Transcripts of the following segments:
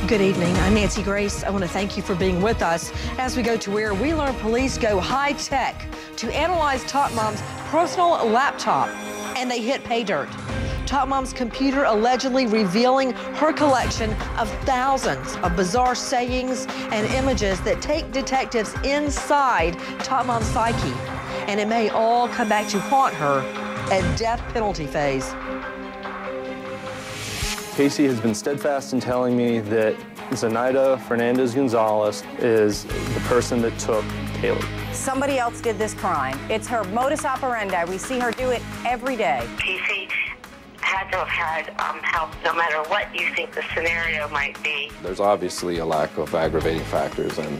Good evening. I'm Nancy Grace. I want to thank you for being with us as we go to where we learn police go high tech to analyze Top Mom's personal laptop, and they hit pay dirt. Top Mom's computer allegedly revealing her collection of thousands of bizarre sayings and images that take detectives inside Top Mom's psyche, and it may all come back to haunt her at death penalty phase. Casey has been steadfast in telling me that Zenaida Fernandez-Gonzalez is the person that took Kaylee. Somebody else did this crime. It's her modus operandi. We see her do it every day. Casey had to have had help no matter what you think the scenario might be. There's obviously a lack of aggravating factors, and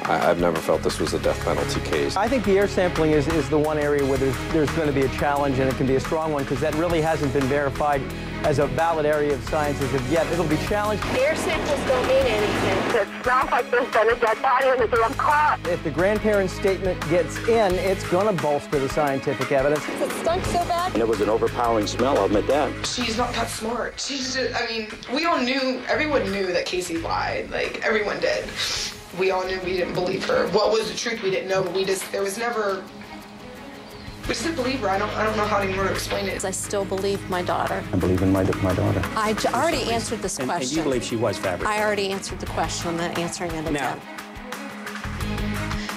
I've never felt this was a death penalty case. I think the air sampling is the one area where there's going to be a challenge, and it can be a strong one because that really hasn't been verified as a valid area of science as of yet. It'll be challenged. Air samples don't mean anything. It sounds like there's been a dead body in the damn car. If the grandparent's statement gets in, it's going to bolster the scientific evidence. It stunk so bad. And it was an overpowering smell, I'll admit that. She's not that smart. She's just, I mean, we all knew, everyone knew that Casey lied. Like, everyone did. We all knew we didn't believe her. What was the truth, we didn't know, but we just didn't believe her. I don't know how anymore to explain it. I still believe my daughter. I believe in my daughter. I already answered this question. And you believe she was fabricated? I already answered the question. I'm not answering it again.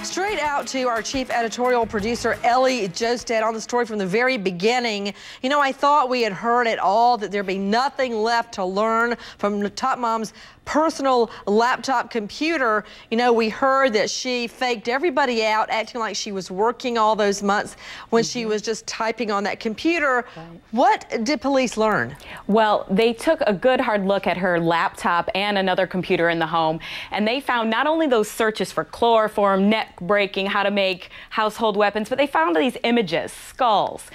Straight out to our chief editorial producer, Ellie Josted, on the story from the very beginning. You know, I thought we had heard it all, that there'd be nothing left to learn from Top Mom's personal laptop computer. You know, we heard that she faked everybody out, acting like she was working all those months when she was just typing on that computer. Right. What did police learn? Well, they took a good hard look at her laptop and another computer in the home, and they found not only those searches for chloroform, neck breaking, how to make household weapons, but they found these images, skulls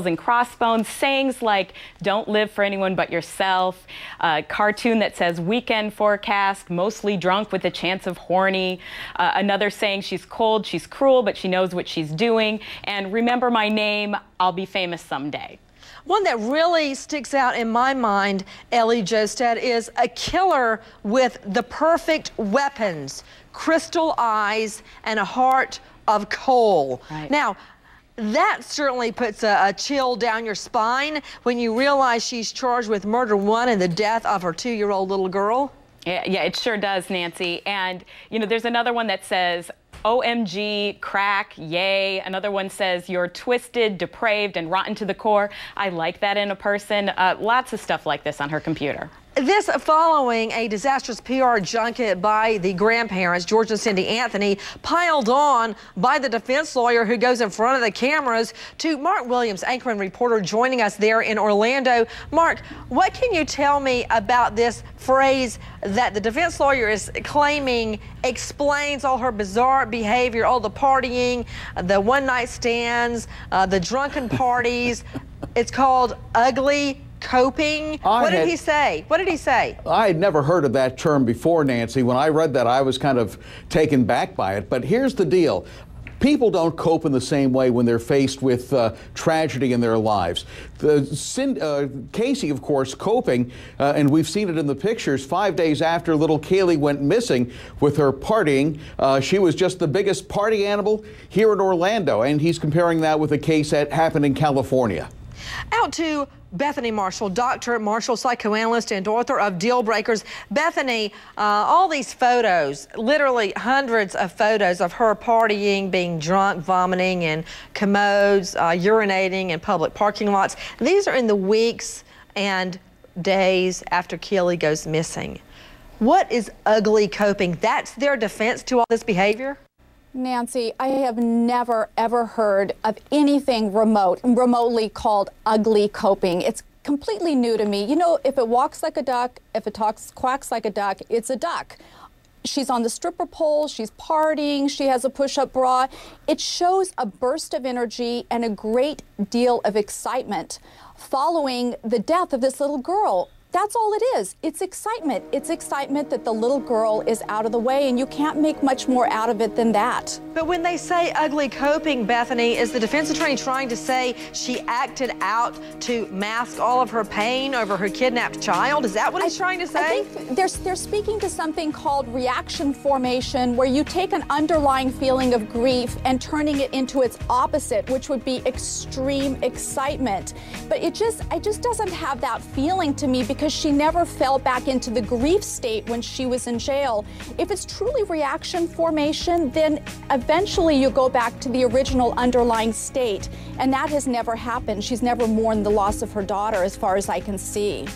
and crossbones, sayings like, don't live for anyone but yourself, a cartoon that says weekend forecast, mostly drunk with a chance of horny, another saying she's cold, she's cruel, but she knows what she's doing, and remember my name, I'll be famous someday. One that really sticks out in my mind, Ellie Josted, is a killer with the perfect weapons, crystal eyes, and a heart of coal. Right. Now, that certainly puts a chill down your spine when you realize she's charged with murder one and the death of her 2-year-old little girl. Yeah, it sure does, Nancy. And, you know, there's another one that says, OMG, crack, yay. Another one says, you're twisted, depraved, and rotten to the core. I like that in a person. Lots of stuff like this on her computer. This following a disastrous PR junket by the grandparents, George and Cindy Anthony, piled on by the defense lawyer who goes in front of the cameras, to Mark Williams, anchor and reporter, joining us there in Orlando. Mark, what can you tell me about this phrase that the defense lawyer is claiming explains all her bizarre behavior, all the partying, the one-night stands, the drunken parties? It's called ugly coping. What did he say? What did he say? I had never heard of that term before, Nancy. When I read that, I was kind of taken back by it. But here's the deal. People don't cope in the same way when they're faced with tragedy in their lives. Casey, of course, coping, and we've seen it in the pictures, 5 days after little Kaylee went missing with her partying. She was just the biggest party animal here in Orlando, and he's comparing that with a case that happened in California. Out to Bethany Marshall, Dr. Marshall, psychoanalyst and author of Deal Breakers. Bethany, all these photos, literally hundreds of photos of her partying, being drunk, vomiting in commodes, urinating in public parking lots. These are in the weeks and days after Kaylee goes missing. What is ugly coping? That's their defense to all this behavior? Nancy, I have never, ever heard of anything remotely called ugly coping. It's completely new to me. You know, if it walks like a duck, if it quacks like a duck, it's a duck. She's on the stripper pole, she's partying, she has a push-up bra. It shows a burst of energy and a great deal of excitement following the death of this little girl. That's all it is. It's excitement. It's excitement that the little girl is out of the way, and you can't make much more out of it than that. But when they say ugly coping, Bethany, is the defense attorney trying to say she acted out to mask all of her pain over her kidnapped child? Is that what he's trying to say? I think they're speaking to something called reaction formation, where you take an underlying feeling of grief and turning it into its opposite, which would be extreme excitement. But it just doesn't have that feeling to me, because she never fell back into the grief state when she was in jail. If it's truly reaction formation, then eventually you go back to the original underlying state, and that has never happened. She's never mourned the loss of her daughter, as far as I can see.